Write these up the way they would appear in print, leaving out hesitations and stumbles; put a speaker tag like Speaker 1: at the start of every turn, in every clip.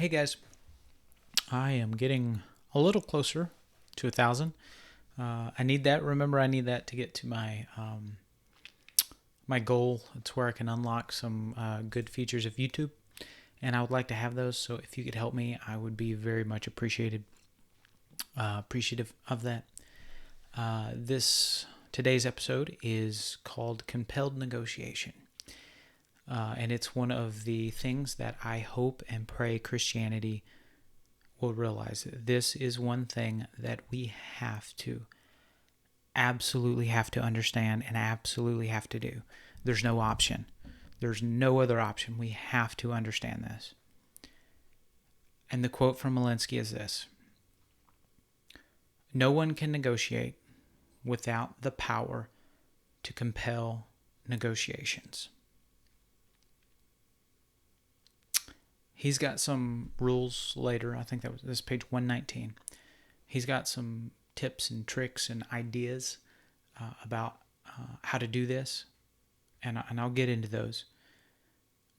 Speaker 1: Hey guys, I am getting a little closer to 1,000. I need that. Remember, I need that to get to my goal. It's where I can unlock some good features of YouTube, and I would like to have those. So if you could help me, I would be very much appreciative of that. This today's episode is called Compelled Negotiation. And it's one of the things that I hope and pray Christianity will realize. This is one thing that we absolutely have to understand and absolutely have to do. There's no option. There's no other option. We have to understand this. And the quote from Malinsky is this: "No one can negotiate without the power to compel negotiations." He's got some rules later. I think this page 119. He's got some tips and tricks and ideas about how to do this, and I'll get into those.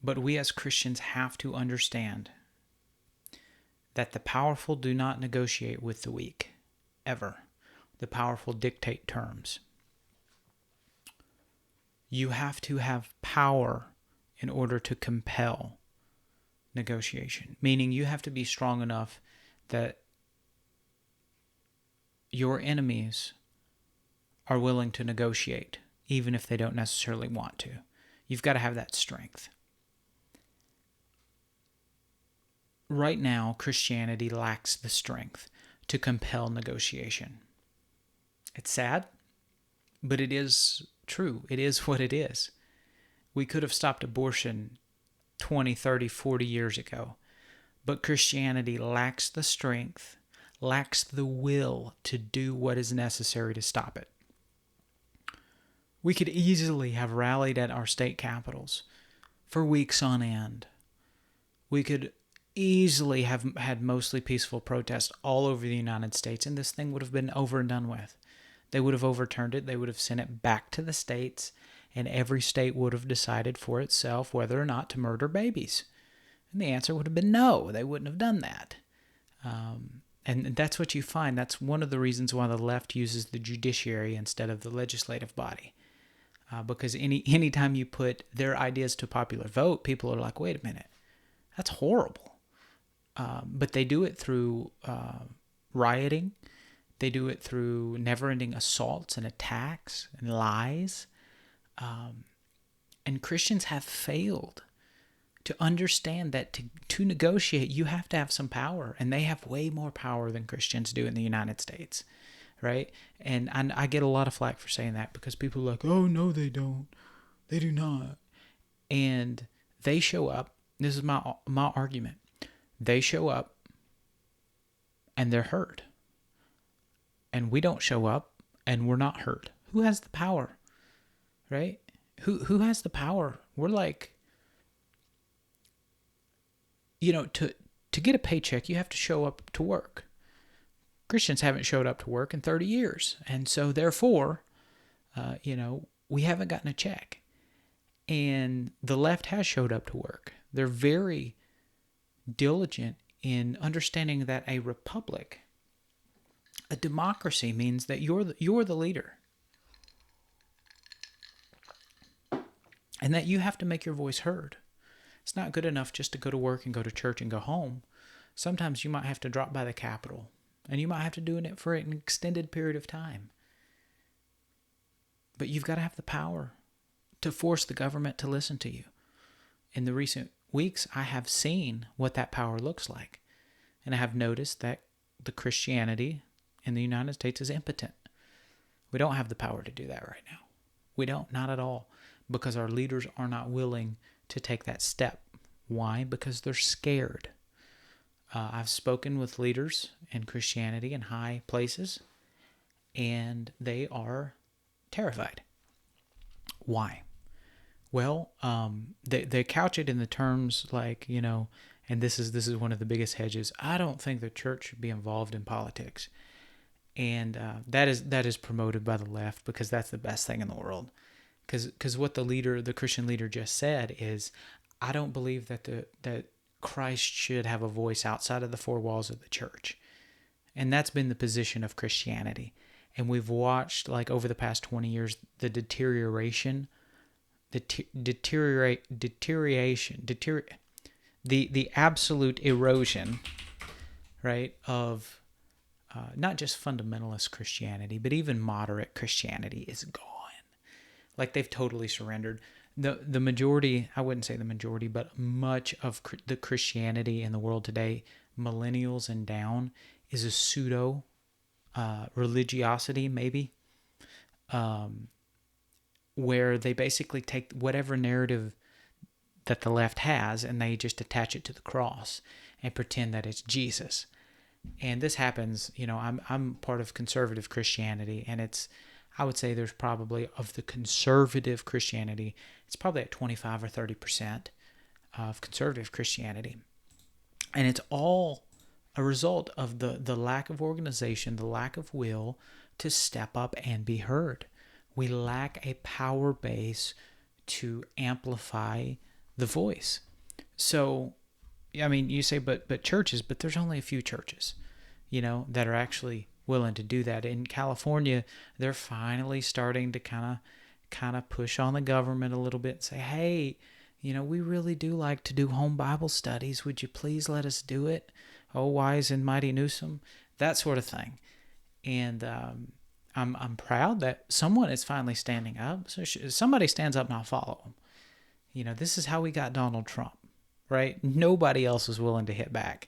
Speaker 1: But we as Christians have to understand that the powerful do not negotiate with the weak, ever. The powerful dictate terms. You have to have power in order to compel negotiation, meaning you have to be strong enough that your enemies are willing to negotiate, even if they don't necessarily want to. You've got to have that strength. Right now, Christianity lacks the strength to compel negotiation. It's sad, but it is true. It is what it is. We could have stopped abortion 20, 30, 40 years ago. But Christianity lacks the strength, lacks the will to do what is necessary to stop it. We could easily have rallied at our state capitals for weeks on end. We could easily have had mostly peaceful protests all over the United States, and this thing would have been over and done with. They would have overturned it. They would have sent it back to the states, and every state would have decided for itself whether or not to murder babies. And the answer would have been no. They wouldn't have done that. And that's what you find. That's one of the reasons why the left uses the judiciary instead of the legislative body. Because any time you put their ideas to popular vote, people are like, wait a minute, that's horrible. But they do it through rioting. They do it through never-ending assaults and attacks and lies. And Christians have failed to understand that to negotiate, you have to have some power. And they have way more power than Christians do in the United States, right? And I get a lot of flack for saying that because people are like, oh, no, they don't. They do not. And they show up. This is my argument. They show up and they're hurt. And we don't show up and we're not hurt. Who has the power? Right? Who has the power? We're like, to get a paycheck, you have to show up to work. Christians haven't showed up to work in 30 years. And so therefore, we haven't gotten a check. And the left has showed up to work. They're very diligent in understanding that a republic, a democracy, means that you're the leader. And that you have to make your voice heard. It's not good enough just to go to work and go to church and go home. Sometimes you might have to drop by the Capitol. And you might have to do it for an extended period of time. But you've got to have the power to force the government to listen to you. In the recent weeks, I have seen what that power looks like. And I have noticed that the Christianity in the United States is impotent. We don't have the power to do that right now. We don't, not at all. Because our leaders are not willing to take that step. Why? Because they're scared. I've spoken with leaders in Christianity in high places, and they are terrified. Why? Well, they couch it in the terms like, and this is one of the biggest hedges. I don't think the church should be involved in politics. And that is promoted by the left because that's the best thing in the world. Because what the Christian leader just said is, I don't believe that Christ should have a voice outside of the four walls of the church. And that's been the position of Christianity. And we've watched, like, over the past 20 years, the deterioration, the absolute erosion, right, of not just fundamentalist Christianity, but even moderate Christianity is gone. Like, they've totally surrendered. The majority, I wouldn't say the majority, but much of the Christianity in the world today, millennials and down, is a pseudo religiosity, maybe, where they basically take whatever narrative that the left has and they just attach it to the cross and pretend that it's Jesus. And this happens, I'm part of conservative Christianity, and I would say there's probably, of the conservative Christianity, it's probably at 25 or 30% of conservative Christianity. And it's all a result of the lack of organization, the lack of will to step up and be heard. We lack a power base to amplify the voice. So, I mean, you say, but churches, but there's only a few churches, that are actually willing to do that. In California, they're finally starting to kind of push on the government a little bit and say, hey, we really do like to do home Bible studies. Would you please let us do it? Oh, wise and mighty Newsom, that sort of thing. And I'm proud that someone is finally standing up. So somebody stands up and I'll follow them. This is how we got Donald Trump, right? Nobody else was willing to hit back.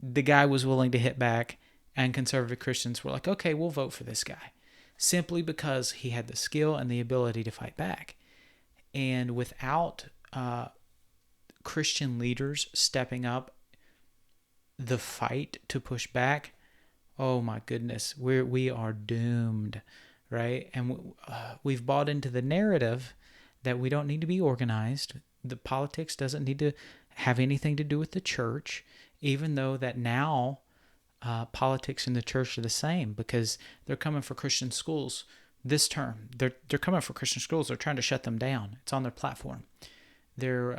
Speaker 1: The guy was willing to hit back, and conservative Christians were like, okay, we'll vote for this guy, simply because he had the skill and the ability to fight back. And without Christian leaders stepping up the fight to push back, oh my goodness, we are doomed, right? And we've bought into the narrative that we don't need to be organized. The politics doesn't need to have anything to do with the church, even though that now politics in the church are the same, because they're coming for Christian schools this term. They're coming for Christian schools. They're trying to shut them down. It's on their platform. They're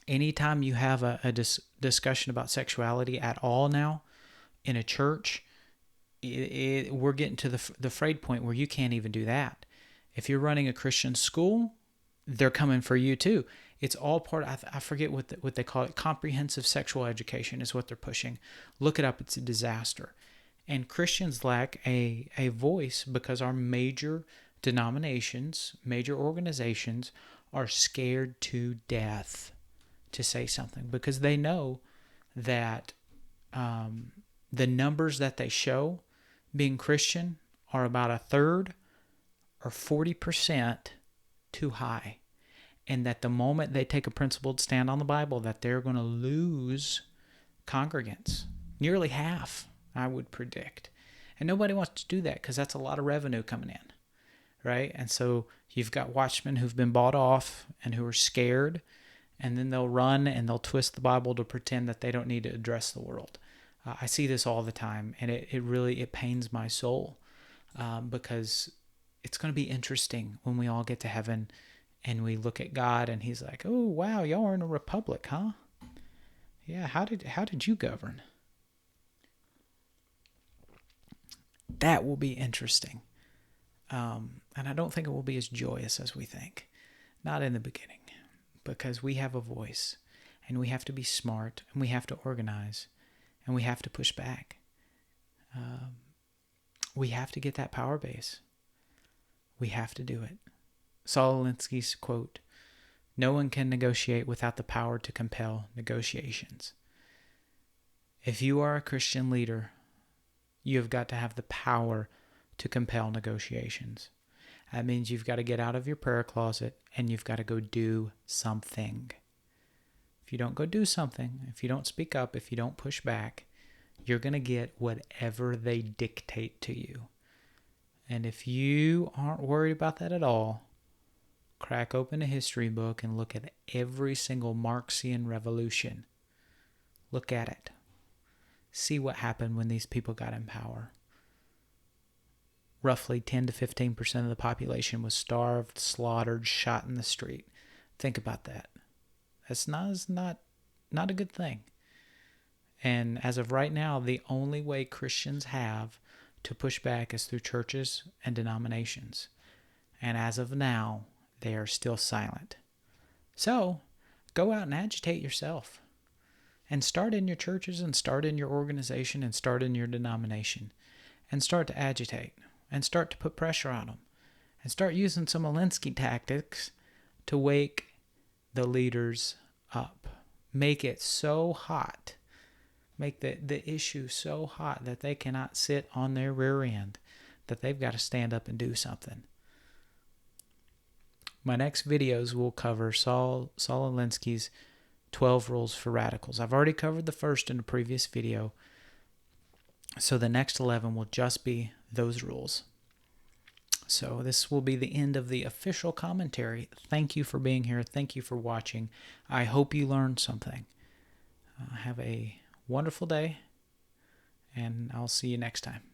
Speaker 1: anytime you have a discussion about sexuality at all now in a church, we're getting to the frayed point where you can't even do that. If you're running a Christian school, they're coming for you too. It's all part of, I forget what they call it, comprehensive sexual education is what they're pushing. Look it up. It's a disaster. And Christians lack a voice because our major denominations, major organizations are scared to death to say something, because they know that the numbers that they show being Christian are about a third or 40% too high. And that the moment they take a principled stand on the Bible, that they're going to lose congregants. Nearly half, I would predict. And nobody wants to do that because that's a lot of revenue coming in, right? And so you've got watchmen who've been bought off and who are scared, and then they'll run and they'll twist the Bible to pretend that they don't need to address the world. I see this all the time, and it really pains my soul because it's going to be interesting when we all get to heaven and we look at God and he's like, oh, wow, y'all are in a republic, huh? Yeah, how did you govern? That will be interesting. And I don't think it will be as joyous as we think. Not in the beginning, because we have a voice and we have to be smart and we have to organize and we have to push back. We have to get that power base. We have to do it. Saul Alinsky's quote, "No one can negotiate without the power to compel negotiations." If you are a Christian leader, you have got to have the power to compel negotiations. That means you've got to get out of your prayer closet and you've got to go do something. If you don't go do something, if you don't speak up, if you don't push back, you're going to get whatever they dictate to you. And if you aren't worried about that at all, crack open a history book and look at every single Marxian revolution. Look at it. See what happened when these people got in power. Roughly 10 to 15% of the population was starved, slaughtered, shot in the street. Think about that. That's not not a good thing. And as of right now, the only way Christians have to push back is through churches and denominations. And as of now, they are still silent. So, go out and agitate yourself. And start in your churches and start in your organization and start in your denomination. And start to agitate. And start to put pressure on them. And start using some Alinsky tactics to wake the leaders up. Make it so hot. Make the issue so hot that they cannot sit on their rear end, that they've got to stand up and do something. My next videos will cover Saul Alinsky's 12 rules for radicals. I've already covered the first in a previous video, so the next 11 will just be those rules. So this will be the end of the official commentary. Thank you for being here. Thank you for watching. I hope you learned something. Have a wonderful day, and I'll see you next time.